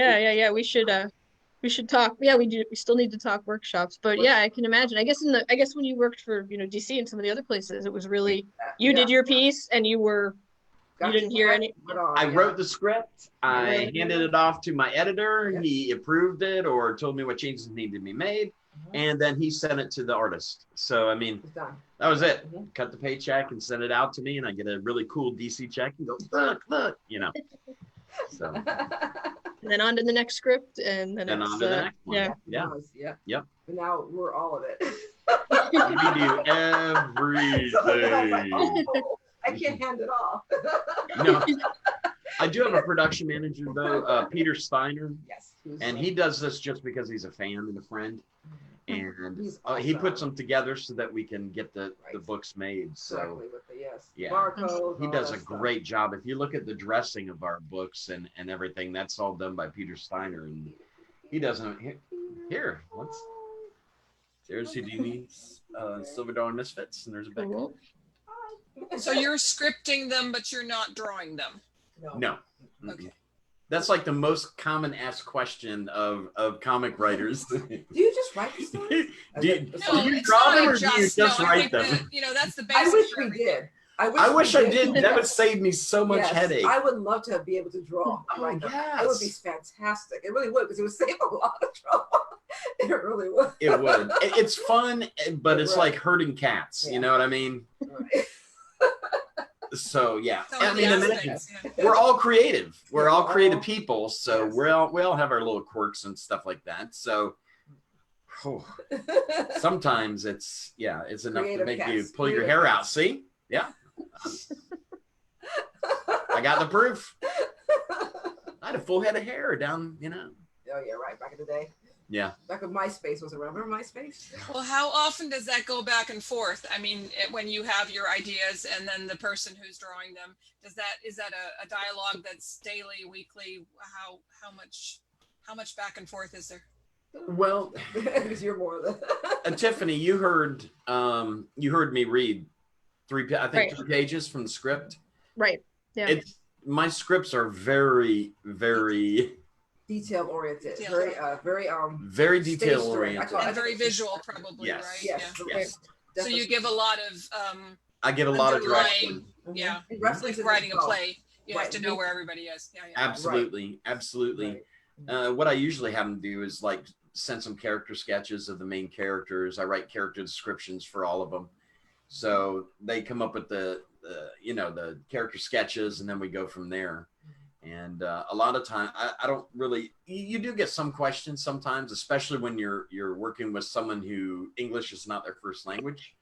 we should talk. Yeah, we do. We still need to talk workshops, but yeah, I can imagine. I guess when you worked for, you know, DC and some of the other places, it was really you did your piece and you didn't hear any. I wrote the script. I handed it off to my editor. Yeah. He approved it or told me what changes needed to be made, and then he sent it to the artist. So I mean, that was it. Cut the paycheck and send it out to me, and I get a really cool DC check and go look, you know. So. And then on to the next script, and then on to the next one. Yep. And now we're all of it. We do everything. I can't hand it off. No, I do have a production manager though, Peter Steiner. Yes. And he does this just because he's a fan and a friend, and he puts them together so that we can get the books made. So barcodes, he does a great job. If you look at the dressing of our books and everything, that's all done by Peter Steiner, and he doesn't. Here, there's Houdini's Silver Dawn Misfits, and there's a Becky. So you're scripting them, but you're not drawing them? No. Okay. That's like the most common asked question of comic writers. Do you just write the stories? do you draw them or do you just write them? That's the basic. I wish we did. I wish I did. That would save me so much headache. I would love to be able to draw. It would be fantastic. It really would, because it would save a lot of trouble. It really would. It would. It's fun, but it's Right. like herding cats. Yeah. You know what I mean? Right. So yeah, So I many mean, imagine, aspects, yeah. we're all creative. We're all creative all- people, so yes. we all have our little quirks and stuff like that. So oh, sometimes it's enough to Creative make cats. you pull your Creative hair out. cats. See? Yeah, I got the proof. I had a full head of hair down. You know. Oh yeah, right. Back in the day. Yeah. Back when MySpace was around. Remember MySpace? Well, how often does that go back and forth? I mean, when you have your ideas and then the person who's drawing them, is that a dialogue that's daily, weekly? How much back and forth is there? Well, Because you're more of the Tiffany, you heard me read three pages from the script. Right. Yeah. It's my scripts are very, very, detail oriented. Detail. very detail Stage oriented. direction. And very visual, probably, Yes. right? Yes. Yeah. Yes. So you give a lot of I give a lot of underlying, direction. yeah, References like writing a as well. play. You have Right. to know where everybody is. Yeah, yeah. Absolutely, absolutely. Right. What I usually have them do is like send some character sketches of the main characters. I write character descriptions for all of them, so they come up with the character sketches, and then we go from there. And a lot of time, I don't really. You do get some questions sometimes, especially when you're working with someone who English is not their first language,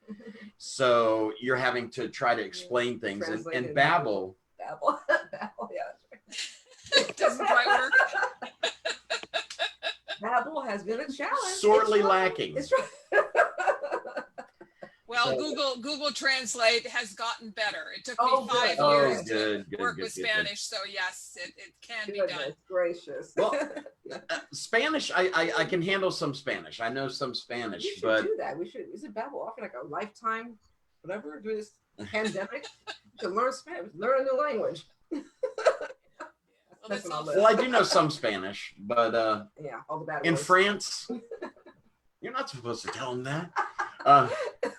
so you're having to try to explain things Translate and it. babble. Babble. Babble. Yeah. That's right. Doesn't quite work. Babble has been a challenge. Sorely It's right. lacking. It's right. Well, So- Google Translate has gotten better. It took Oh, me 5 good. Oh, years good, to good, work good, with good, Spanish, so yes, it can be Goodness done. gracious. Well, Spanish, I can handle some Spanish. I know some we Spanish, should but do that. We should. Isn't Babble offering like a lifetime, whatever, during this pandemic? To learn Spanish, learn a new language. Well, that's what I'll all- do. well, I do know some Spanish, but Yeah, all the bad in words. France, you're not supposed to tell them that.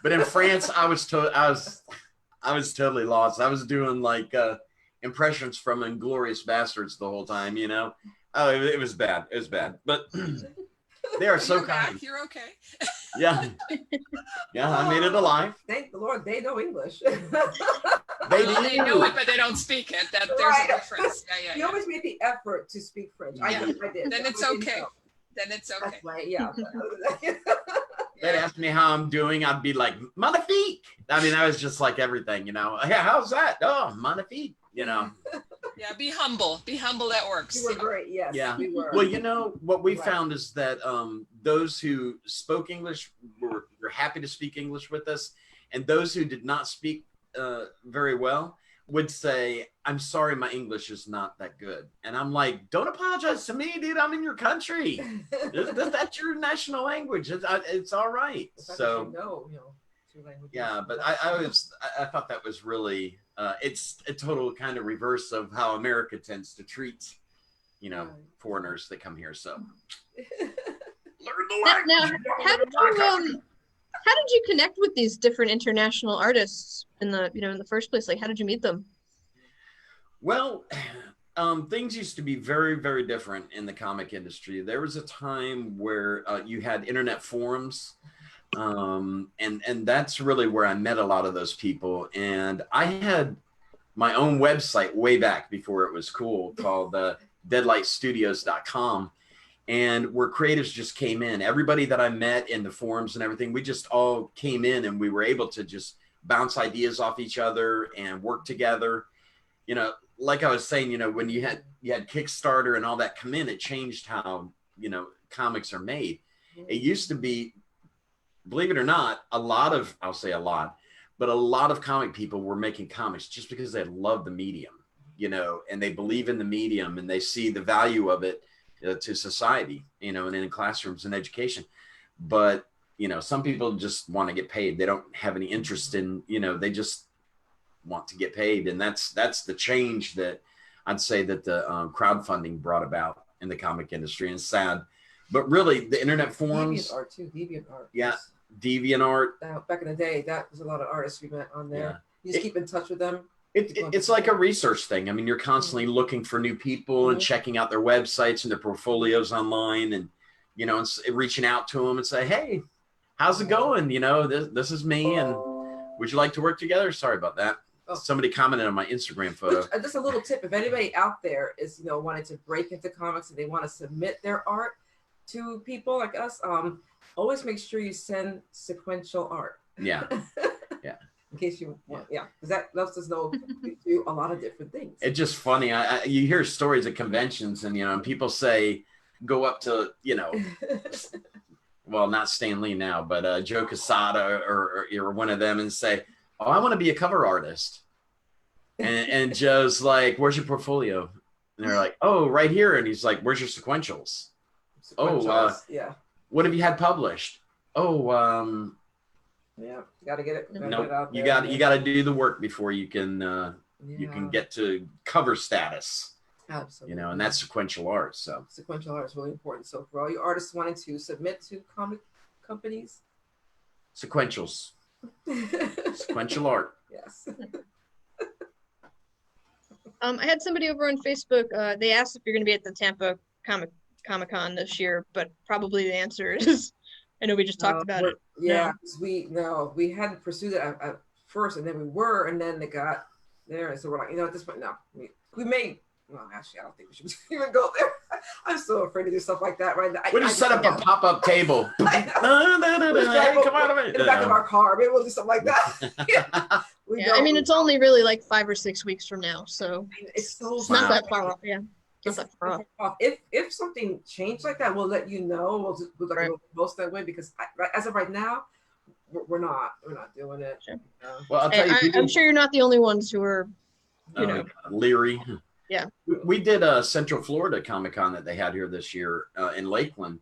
But in France, I was totally lost. I was doing like impressions from Inglorious Bastards the whole time, you know. Oh, it was bad. It was bad, but they are so You're back. kind. You're okay. Yeah, yeah. I made it alive. Thank the Lord, they know English. They Well, they know do. it, but they don't speak it. There's Right. a difference. Yeah, You yeah. always made the effort to speak French. I Yeah. did. Then it's I didn't okay. know. Then it's okay. That's right. Yeah. They'd ask me how I'm doing. I'd be like, magnifique. I mean, I was just like everything, you know. Yeah, how's that? Oh, magnifique. You know. Yeah, be humble. Be humble. That works. You were great. Yes. Yeah. We were. Well, you know what we Right. found is that those who spoke English were happy to speak English with us, and those who did not speak very well would say, "I'm sorry, my English is not that good," and I'm like, "Don't apologize to me, dude. I'm in your country. That's your national language. It's all right." The fact that So. you know, two languages. Yeah, but I thought that was really it's a total kind of reverse of how America tends to treat, you know, Right. foreigners that come here. So learn the Now, language. how did you connect with these different international artists in the first place? Like, how did you meet them? Well, things used to be very, very different in the comic industry. There was a time where you had internet forums, and that's really where I met a lot of those people. And I had my own website way back before it was cool called deadlightstudios.com, and where creatives just came in. Everybody that I met in the forums and everything, we just all came in and we were able to just bounce ideas off each other and work together. You know, like I was saying, you know, when you had Kickstarter and all that come in, it changed how, you know, comics are made. It used to be, believe it or not, I'll say a lot of comic people were making comics just because they love the medium, you know, and they believe in the medium and they see the value of it to society, you know, and in classrooms and education. But, you know, some people just want to get paid. They don't have any interest in, you know, they just want to get paid. And that's the change that I'd say that the crowdfunding brought about in the comic industry. And it's sad, but really the internet forums, Deviant art too. Deviant art. Yeah. Deviant art. Back in the day, that was a lot of artists we met on there. Yeah. You just keep in touch with them. It's like a research thing. I mean, you're constantly looking for new people and checking out their websites and their portfolios online, and you know, and reaching out to them and say, hey, how's it going? You know, this is me, and would you like to work together? Sorry about that. Oh. Somebody commented on my Instagram photo. Just a little tip: if anybody out there is, you know, wanting to break into comics and they want to submit their art to people like us, always make sure you send sequential art. Yeah, yeah. In case you want, yeah, because that lets us know you do a lot of different things. It's just funny. You hear stories at conventions, and you know, and people say, go up to, you know, well, not Stan Lee now, but Joe Quesada or one of them, and say, oh, I want to be a cover artist. And Joe's like, where's your portfolio? And they're like, oh, right here. And he's like, where's your sequentials? Yeah. What have you had published? Oh, yeah, you got to get it. No, you got to do the work before you can get to cover status. Absolutely. You know, and that's sequential art. So sequential art is really important. So for all you artists wanting to submit to comic companies, sequentials, sequential art. Yes. I had somebody over on Facebook. They asked if you're going to be at the Tampa Comic-Con this year, but probably the answer is, I know we just talked about it. Yeah, we hadn't pursued it at first, and then we were, and then they got there, and so we're like, you know, at this point, no, we may. Well, actually, I don't think we should even go there. I'm so afraid to do stuff like that right now. We just set up a pop-up table. Come out of it. In the back of our car. Maybe we'll do something like that. Yeah, I mean, it's only really like 5 or 6 weeks from now, so it's not that far off. Yeah, it's not that far off. If something changed like that, we'll let you know. We'll post that way, because as of right now, we're not doing it. Sure. Well, I'll tell you, I'm sure you're not the only ones who are, you know, leery. Yeah. We did a Central Florida Comic-Con that they had here this year in Lakeland,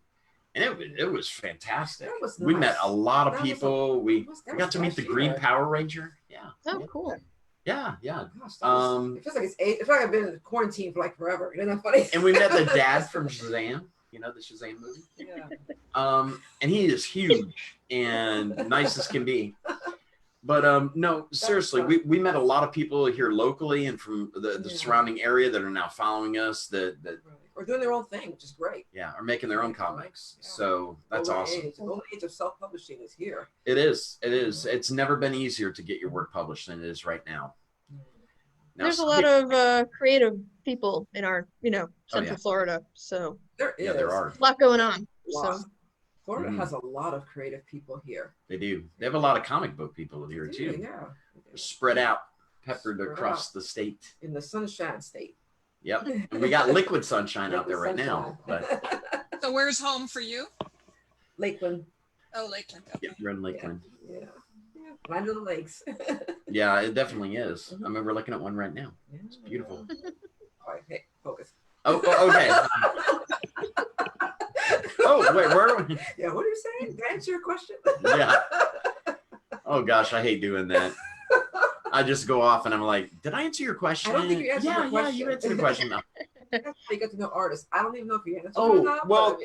and it was fantastic. Was we nice. met a lot of people. We got to meet the Green Power Ranger. Yeah. Oh, cool. Yeah. Gosh, it feels like it feels like I've been in quarantine for like forever. Isn't that funny? And we met the dad from Shazam. You know the Shazam movie? Yeah. And he is huge and nice as can be. But no, seriously, we met a lot of people here locally and from the surrounding area that are now following us that or doing their own thing, which is great. Yeah, are making their own comics. Yeah. So that's awesome. The golden age of self-publishing is here. It is. It's never been easier to get your work published than it is right now. There's a lot of creative people in our, Central Florida. So there is. Yeah, there are. A lot going on. Wow. So Florida has a lot of creative people here. They do. They have a lot of comic book people here too. Yeah. They're spread out, peppered across the state. In the Sunshine State. Yep. And we got liquid sunshine out there right now. But so where's home for you? Lakeland. Oh, Lakeland. Okay. Yeah, we're in Lakeland. Yeah. Land of the lakes. Yeah, it definitely is. I mean, we're looking at one right now. It's beautiful. All right, hey, focus. Oh, okay. Oh, wait, where are we? Yeah, what are you saying? Did I answer your question? Yeah. Oh, gosh, I hate doing that. I just go off and I'm like, did I answer your question? I don't think you answered the question. Yeah, you answered the question. No. You get to know artists. I don't even know if you answered or not. Well,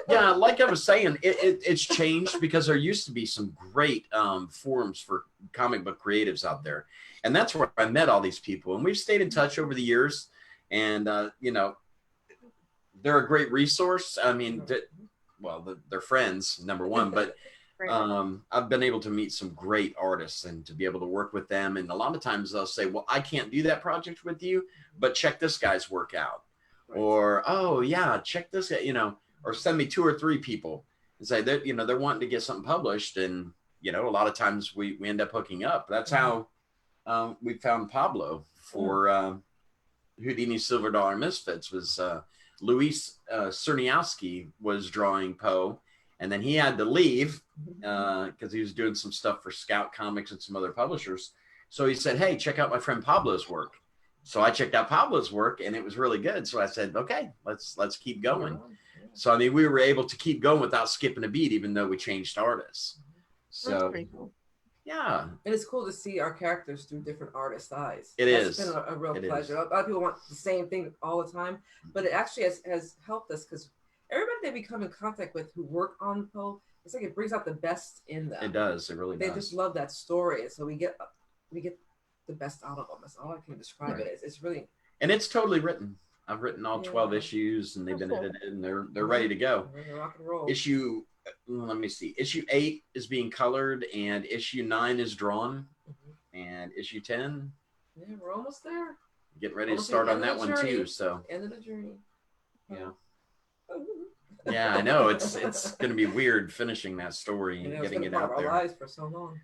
yeah, like I was saying, it's changed because there used to be some great forums for comic book creatives out there. And that's where I met all these people. And we've stayed in touch over the years. And, they're a great resource. I mean, they're friends, number one, but I've been able to meet some great artists and to be able to work with them. And a lot of times they'll say, well, I can't do that project with you, but check this guy's work out. Right. Or, oh yeah, check this, or send me 2 or 3 people and say that, they're wanting to get something published. And, a lot of times we end up hooking up. That's how we found Pablo for Houdini Silver Dollar Misfits was Luis Cerniowski was drawing Poe, and then he had to leave because he was doing some stuff for Scout Comics and some other publishers. So he said, hey, check out my friend Pablo's work. So I checked out Pablo's work, and it was really good. So I said, okay, let's keep going. So, I mean, we were able to keep going without skipping a beat, even though we changed artists. So, that's pretty cool. Yeah. And it's cool to see our characters through different artists' eyes. It's been a real pleasure. A lot of people want the same thing all the time, but it actually has helped us because everybody they become in contact with who work on Poe, it's like it brings out the best in them. It does. It really does. They just love that story. And so we get the best out of them. That's all I can describe it as. It's really. And it's totally written. I've written all 12 issues, and they've been edited, and they're ready to go. Rock and roll. Let me see. Issue 8 is being colored, and issue 9 is drawn, and issue 10. Yeah, we're almost there. Getting ready to start on that one too. So end of the journey. Yeah. Yeah, I know it's going to be weird finishing that story and getting it out there. Our lives for so long.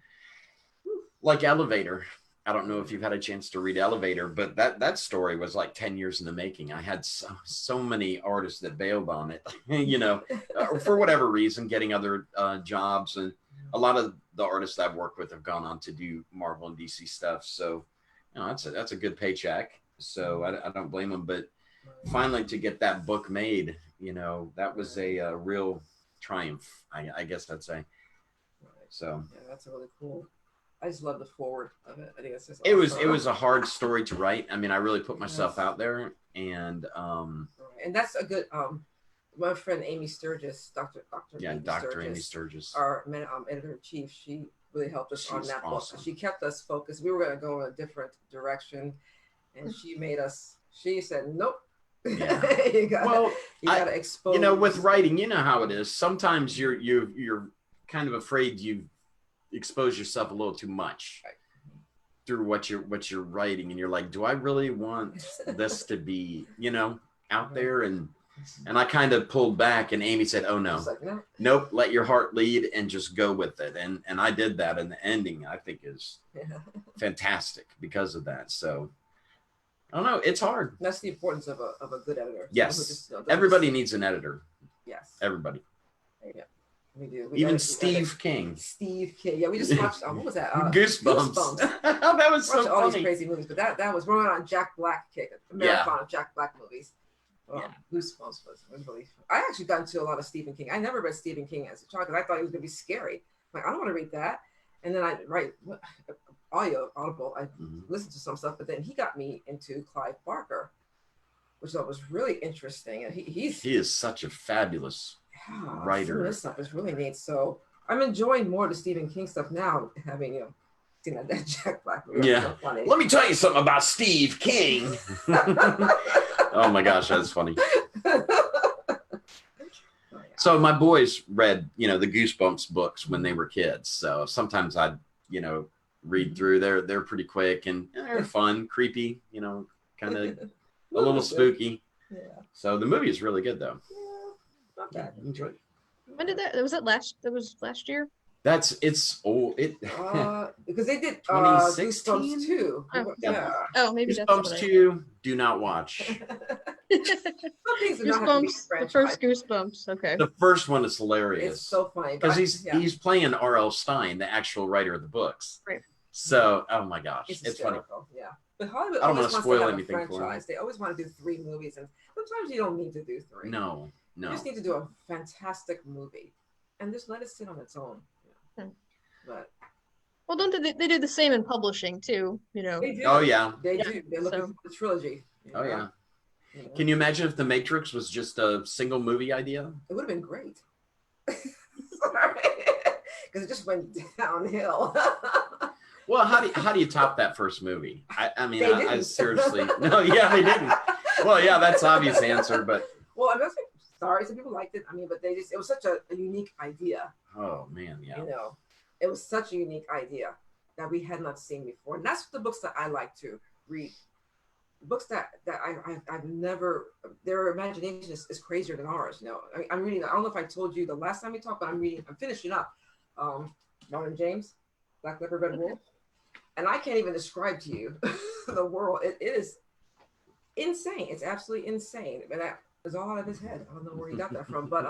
Like Elevator. I don't know if you've had a chance to read Elevator, but that story was like 10 years in the making. I had so many artists that bailed on it, you know, for whatever reason, getting other jobs. And a lot of the artists I've worked with have gone on to do Marvel and DC stuff. So, you know, that's a good paycheck. So I don't blame them. But finally to get that book made, you know, that was a real triumph, I guess I'd say. So yeah, that's really cool. I just love the forward of it. I think it's just it was a hard story to write. I mean, I really put myself out there, and that's a good my friend Amy Sturgis, Dr. Amy Sturgis, our editor-in-chief, she really helped us on that book. She kept us focused. We were going to go in a different direction, and she said, nope. Yeah. you gotta expose. You know, with writing, you know how it is. Sometimes you're kind of afraid you expose yourself a little too much through what you're writing, and you're like, do I really want this to be, you know, out there? And I kind of pulled back, and Amy said, oh no, no. Nope, let your heart lead and just go with it. And I did that, and the ending I think is fantastic because of that. So I don't know, it's hard. That's the importance of a good editor. Yes, everybody needs an editor. Yes, everybody. Yeah. We do. Even Steve King. Steve King. Yeah, we just watched. What was that? Goosebumps. That was so funny. All these crazy movies, but that was we're on Jack Black kick, a marathon of Jack Black movies. Goosebumps was really fun. I actually got into a lot of Stephen King. I never read Stephen King as a child because I thought he was going to be scary. I'm like, I don't want to read that. And then I write Audible. I listened to some stuff, but then he got me into Clive Barker, which I thought was really interesting. And he is such a fabulous writer. This stuff is really neat. So I'm enjoying more of the Stephen King stuff now, having seen that Jack Black movie. Yeah. So funny. Let me tell you something about Steve King. Oh my gosh, that's funny. So my boys read, you know, the Goosebumps books when they were kids. So sometimes I'd, you know, read through. They're pretty quick and they're fun, creepy, you know, kind of a little spooky. Yeah. So the movie is really good though. Not bad. Enjoy it. When did that? That was last year. It's old. Because they did 2016 too. Oh, Yeah. Oh, maybe that's Goosebumps 2. Do not watch. Goosebumps. The first Goosebumps. Okay. The first one is hilarious. It's so funny because he's playing R.L. Stein, the actual writer of the books. Right. So, oh my gosh, it's funny. Yeah. But Hollywood I don't want always to wants spoil to have anything a franchise. They always want to do 3 movies, and sometimes you don't need to do 3. No. You just need to do a fantastic movie, and just let it sit on its own. Yeah. But well, don't they do the same in publishing too? You know. they do. Oh yeah. They do. They're looking for the trilogy. Oh yeah. Can you imagine if The Matrix was just a single movie idea? It would have been great. Sorry, because it just went downhill. Well, how do you top that first movie? I mean, I seriously no, yeah, they didn't. Well, yeah, that's the obvious answer, but well, I'm not sorry, some people liked it. I mean, but it was such a unique idea. Oh man, yeah. You know, it was such a unique idea that we had not seen before, and that's the books that I like to read. Books that I've never, their imagination is crazier than ours. You know, I'm reading. I don't know if I told you the last time we talked, but I'm finishing up, Martin James, Black Leopard, Red Wolf, and I can't even describe to you the world. It is insane. It's absolutely insane, and that is all out of his head. I don't know where he got that from, but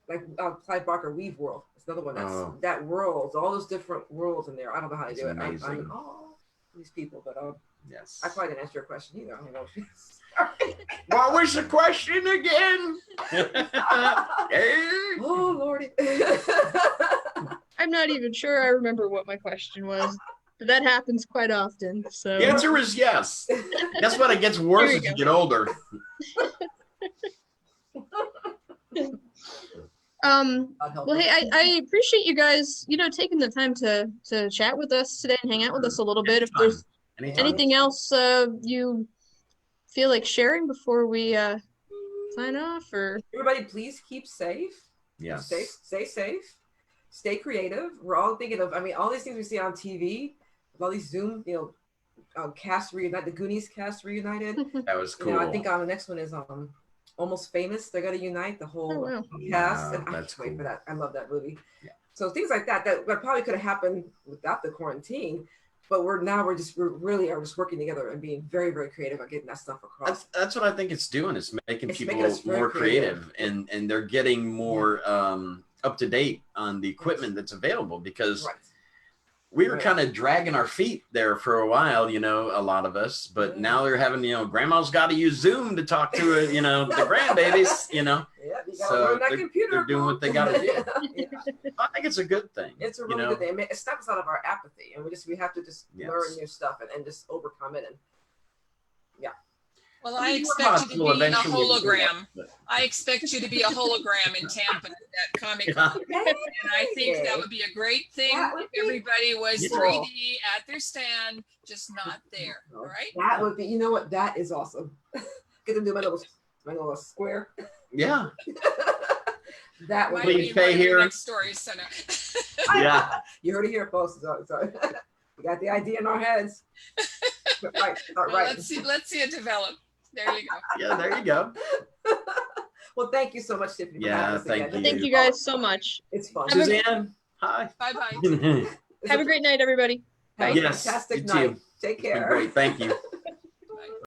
like Clive Barker Weave World. It's another one that's that world, all those different worlds in there. I don't know how to do it. I'm these people, but yes. I probably didn't answer your question either. I don't know. What was the question again? Oh Lordy. I'm not even sure I remember what my question was. But that happens quite often. So the answer is yes. That's what it gets worse as you get older. Well, hey, I appreciate you guys, you know, taking the time to chat with us today and hang out with us a little bit. If there's anything else you feel like sharing before we sign off? Or Everybody, please keep safe. Yes. Stay safe. Stay creative. We're all thinking of, I mean, all these things we see on TV, all these Zoom, cast reunited, the Goonies cast reunited. That was cool. I think the next one is Almost Famous. They're gonna unite the whole cast, and I can't wait for that. I love that movie. Yeah. So things like that probably could have happened without the quarantine, but we're really working together and being very, very creative on getting that stuff across. That's what I think it's doing. It's making people more creative, and they're getting more up to date on the equipment that's available, because we were kind of dragging our feet there for a while, a lot of us, but now they're having, grandma's got to use Zoom to talk to the grandbabies, Yeah, so they're doing what they got to do. I think it's a good thing. It's a really good thing. It steps out of our apathy, and we have to just learn new stuff and just overcome it. And well, I expect you to be a hologram. I expect you to be a hologram in Tampa at Comic-Con. And I think that would be a great thing if everybody was 3D at their stand, just not there. All right? That would be, that is awesome. Get them to my little square. Yeah. That would be pay here. Next story center. Yeah. You heard it here, folks. Sorry. We got the idea in our heads. Right. Let's see it develop. There you go. Yeah, there you go. Well, thank you so much, Tiffany. Yeah, thank you. Thank you guys so much. It's fun. Suzanne, hi. Bye-bye. Have a great night, everybody. Bye. Yes, Fantastic you night. too. Take care. Great. Thank you.